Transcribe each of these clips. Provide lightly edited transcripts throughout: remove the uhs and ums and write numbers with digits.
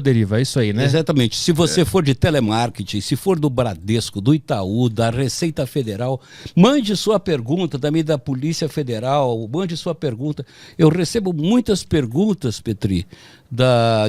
deriva, é isso aí, né? Exatamente. Se você for de telemarketing, se for do Bradesco, do Itaú, da Receita Federal, mande sua pergunta, também da Polícia Federal, mande sua pergunta. Eu recebo muitas perguntas, Petri,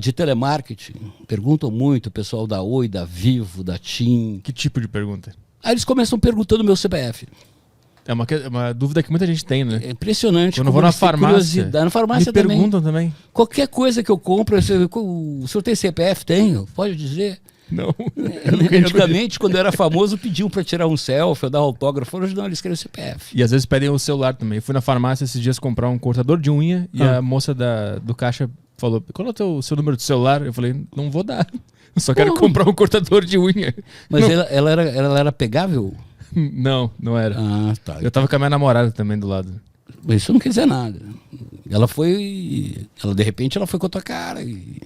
de telemarketing. Perguntam muito, o pessoal da Oi, da Vivo, da TIM. Que tipo de pergunta? Aí eles começam perguntando meu CPF. É uma dúvida que muita gente tem, né? É impressionante. Quando eu vou na farmácia, na farmácia me perguntam também. Qualquer coisa que eu compro, o senhor tem CPF? Tenho, pode dizer. Não. Antigamente, quando eu era famoso, pediam para tirar um selfie, eu dar autógrafo. Hoje não, eles querem o CPF. E às vezes pedem o celular também. Eu fui na farmácia esses dias comprar um cortador de unha e a moça do caixa falou: qual é o seu número de celular? Eu falei: não vou dar. Eu só quero comprar um cortador de unha. Mas ela era pegável? Não era. Ah, tá. Eu tava com a minha namorada também do lado. Isso não quer dizer nada. De repente, ela foi com a tua cara e...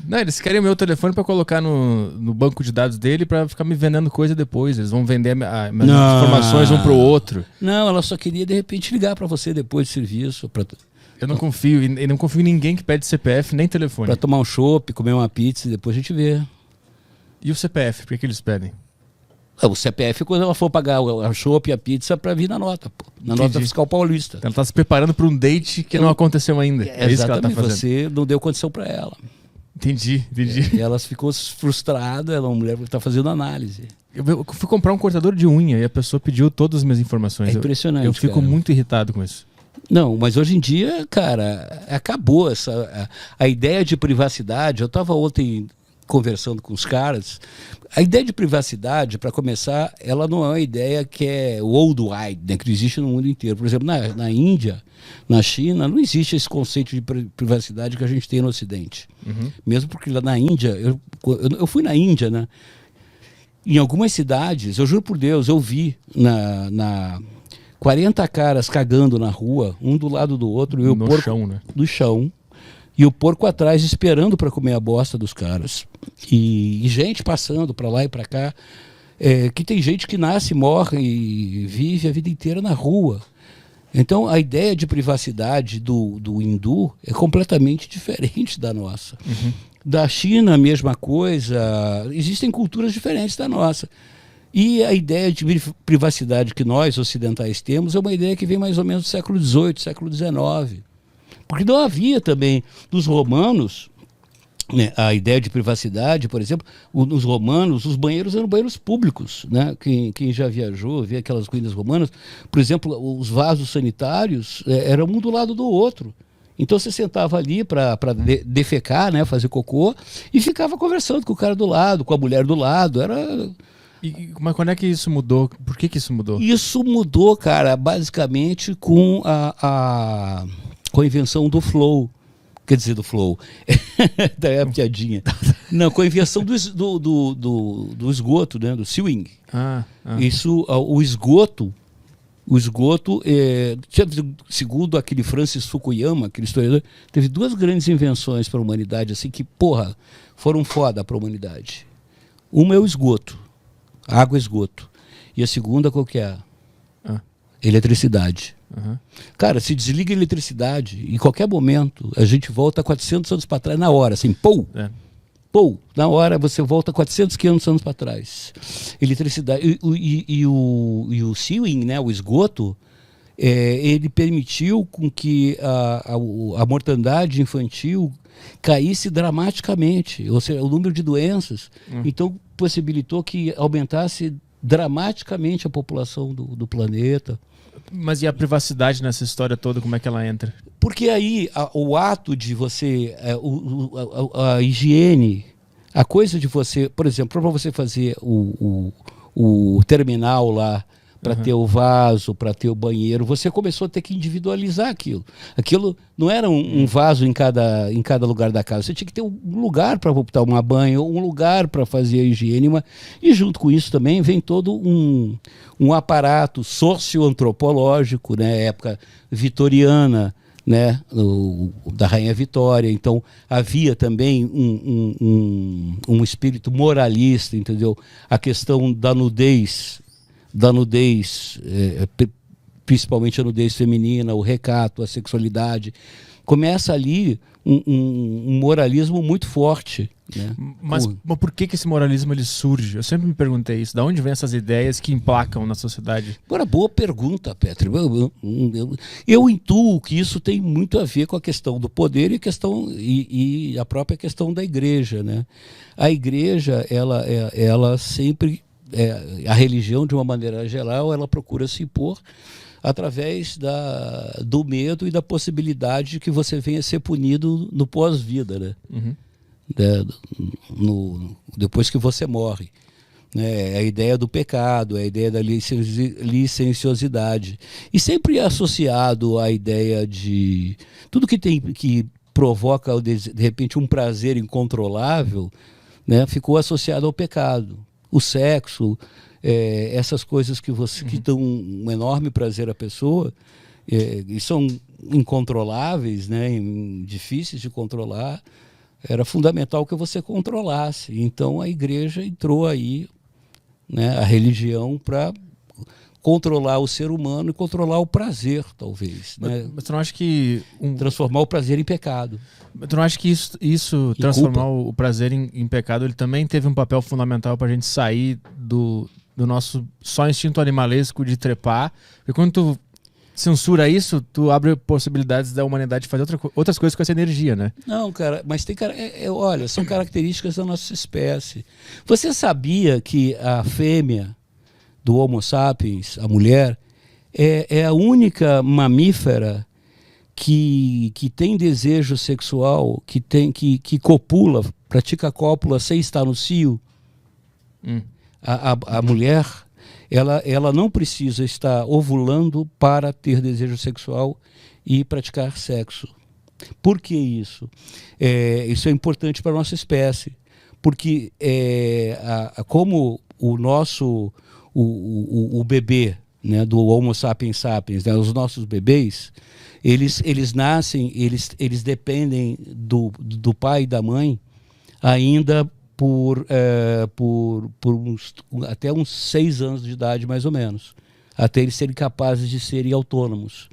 Não, eles querem o meu telefone pra colocar no banco de dados dele pra ficar me vendendo coisa depois. Eles vão vender minhas informações um pro outro. Não, ela só queria, de repente, ligar pra você depois do serviço. Eu não confio em ninguém que pede CPF nem telefone. Pra tomar um chopp, comer uma pizza e depois a gente vê. E o CPF, por que eles pedem? O CPF quando ela for pagar o chopp e a pizza para vir na nota, pô. Na nota fiscal paulista. Ela está se preparando para um date que não aconteceu ainda. É isso que ela está fazendo. Você não deu condição para ela. Entendi. E ela ficou frustrada, ela é uma mulher que está fazendo análise. Eu fui comprar um cortador de unha e a pessoa pediu todas as minhas informações. É impressionante. Eu fico muito irritado com isso. Não, mas hoje em dia, cara, acabou a ideia de privacidade. Eu estava ontem conversando com os caras. A ideia de privacidade, para começar, ela não é uma ideia que é worldwide, né, que existe no mundo inteiro. Por exemplo, na Índia, na China, não existe esse conceito de privacidade que a gente tem no Ocidente. Uhum. Mesmo porque lá na Índia, eu fui na Índia, né? Em algumas cidades, eu juro por Deus, eu vi 40 caras cagando na rua, um do lado do outro, e o porco chão, né? No chão. E o porco atrás esperando para comer a bosta dos caras. E gente passando para lá e para cá. Que tem gente que nasce, morre e vive a vida inteira na rua. Então a ideia de privacidade do hindu é completamente diferente da nossa. Uhum. Da China, a mesma coisa. Existem culturas diferentes da nossa. E a ideia de privacidade que nós ocidentais temos é uma ideia que vem mais ou menos do século XVIII, século XIX. Porque não havia também nos romanos, né, a ideia de privacidade, por exemplo, nos romanos, os banheiros eram banheiros públicos, né? Quem já viajou, vê aquelas ruínas romanas, por exemplo, os vasos sanitários eram um do lado do outro. Então você sentava ali para defecar, né, fazer cocô, e ficava conversando com o cara do lado, com a mulher do lado. Mas quando é que isso mudou? Por que isso mudou? Isso mudou, cara, basicamente com a invenção do flow. Quer dizer, do flow. Daí é a piadinha. Não, com a invenção do esgoto, né? Do sewing. Isso, o esgoto, segundo aquele Francis Fukuyama, aquele historiador, teve duas grandes invenções para a humanidade, assim, que, foram foda para a humanidade. Uma é o esgoto, água e esgoto. E a segunda, qual que é? Eletricidade. Uhum. Cara, se desliga a eletricidade, em qualquer momento, a gente volta 400 anos para trás, na hora, assim, na hora você volta 400, 500 anos para trás. Eletricidade. E o sewing, né, o esgoto, ele permitiu com que a mortandade infantil caísse dramaticamente, ou seja, o número de doenças. Então, possibilitou que aumentasse dramaticamente a população do planeta. Mas e a privacidade nessa história toda, como é que ela entra? Porque aí o ato de você, a higiene, a coisa de você, por exemplo, para você fazer o terminal lá, para ter o vaso, para ter o banheiro, você começou a ter que individualizar aquilo. Aquilo não era um vaso em cada lugar da casa. Você tinha que ter um lugar para tomar banho, um lugar para fazer a higiene. E junto com isso também vem todo um aparato socioantropológico, né, época vitoriana, né, da Rainha Vitória. Então havia também um espírito moralista, entendeu? A questão da nudez, principalmente a nudez feminina, o recato, a sexualidade. Começa ali um moralismo muito forte né? Mas por que esse moralismo ele surge? Eu sempre me perguntei isso. Da onde vem essas ideias que emplacam na sociedade? Agora, boa pergunta, Petri. Eu intuo que isso tem muito a ver com a questão do poder e a própria questão da igreja, né? A igreja, ela sempre, a religião, de uma maneira geral, ela procura se impor através do medo e da possibilidade de que você venha a ser punido no pós-vida, né? Uhum. Depois que você morre. A ideia do pecado, a ideia da licenciosidade. E sempre associado à ideia de tudo que provoca, de repente, um prazer incontrolável, né, ficou associado ao pecado. O sexo, essas coisas que dão um enorme prazer à pessoa, e são incontroláveis, né, difíceis de controlar. Era fundamental que você controlasse. Então a igreja entrou aí, né, a religião, para controlar o ser humano e controlar o prazer, talvez. Né? Mas tu não acha que... Transformar o prazer em pecado. Mas tu não acha que isso transformar o prazer em pecado, ele também teve um papel fundamental para a gente sair do nosso só instinto animalesco de trepar? Porque quando tu censura isso, tu abre possibilidades da humanidade fazer outras coisas com essa energia, né? Não, cara, mas tem olha, são características da nossa espécie. Você sabia que a fêmea do Homo sapiens, a mulher, é a única mamífera que tem desejo sexual, que copula, pratica cópula sem estar no cio? A mulher, ela não precisa estar ovulando para ter desejo sexual e praticar sexo. Por que isso? Isso é importante para a nossa espécie, porque como o bebê, né, do Homo sapiens sapiens, né, os nossos bebês, eles nascem, eles dependem do pai e da mãe ainda até uns 6 anos de idade, mais ou menos, até eles serem capazes de serem autônomos.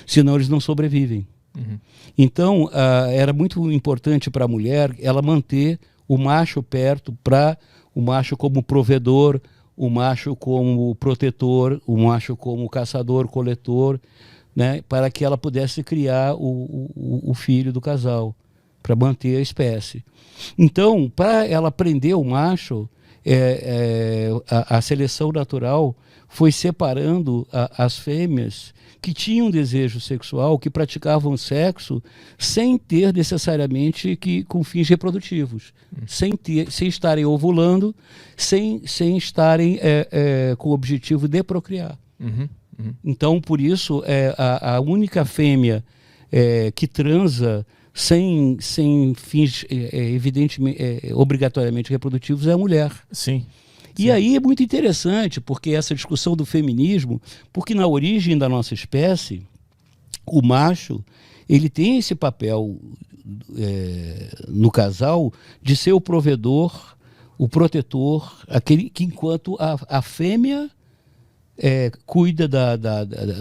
Senão eles não sobrevivem. Uhum. Então, era muito importante para a mulher ela manter o macho perto, para o macho como provedor, o macho como protetor, o macho como caçador, coletor, né, para que ela pudesse criar o filho do casal, para manter a espécie. Então, para ela prender o macho, a seleção natural foi separando as fêmeas que tinham desejo sexual, que praticavam sexo sem ter necessariamente com fins reprodutivos, sem estarem ovulando, sem estarem com o objetivo de procriar. Uhum. Então, por isso, a única fêmea que transa sem fins evidentemente, obrigatoriamente reprodutivos é a mulher. Sim. E aí é muito interessante, porque essa discussão do feminismo, porque na origem da nossa espécie, o macho, ele tem esse papel no casal de ser o provedor, o protetor, aquele que enquanto a fêmea cuida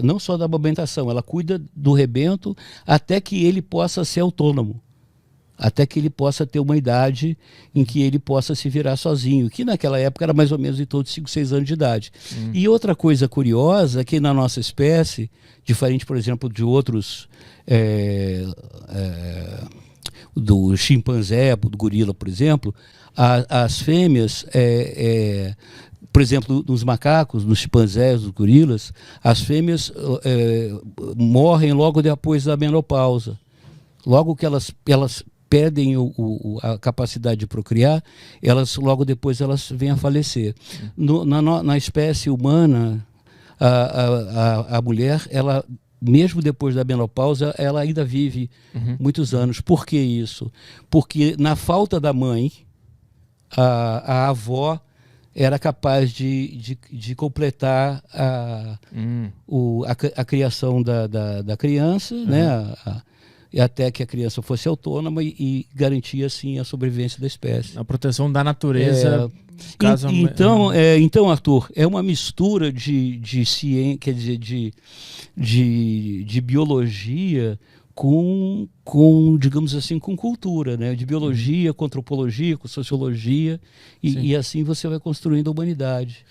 não só da amamentação, ela cuida do rebento até que ele possa ser autônomo, até que ele possa ter uma idade em que ele possa se virar sozinho, que naquela época era mais ou menos em torno de 5, 6 anos de idade. E outra coisa curiosa é que na nossa espécie, diferente, por exemplo, de outros, do chimpanzé, do gorila, por exemplo, as fêmeas, por exemplo, nos macacos, nos chimpanzés, nos gorilas, as fêmeas morrem logo depois da menopausa. Logo que elas perdem a capacidade de procriar, logo depois elas vêm a falecer. Na espécie humana, a mulher, ela, mesmo depois da menopausa, ela ainda vive muitos anos. Por que isso? Porque na falta da mãe, a avó era capaz de completar a criação da criança, né? E até que a criança fosse autônoma e garantia assim a sobrevivência da espécie. A proteção da natureza. Então, Arthur, é uma mistura de ciência, quer dizer, de biologia digamos assim, com cultura, né? De biologia, com antropologia, com sociologia, e assim você vai construindo a humanidade.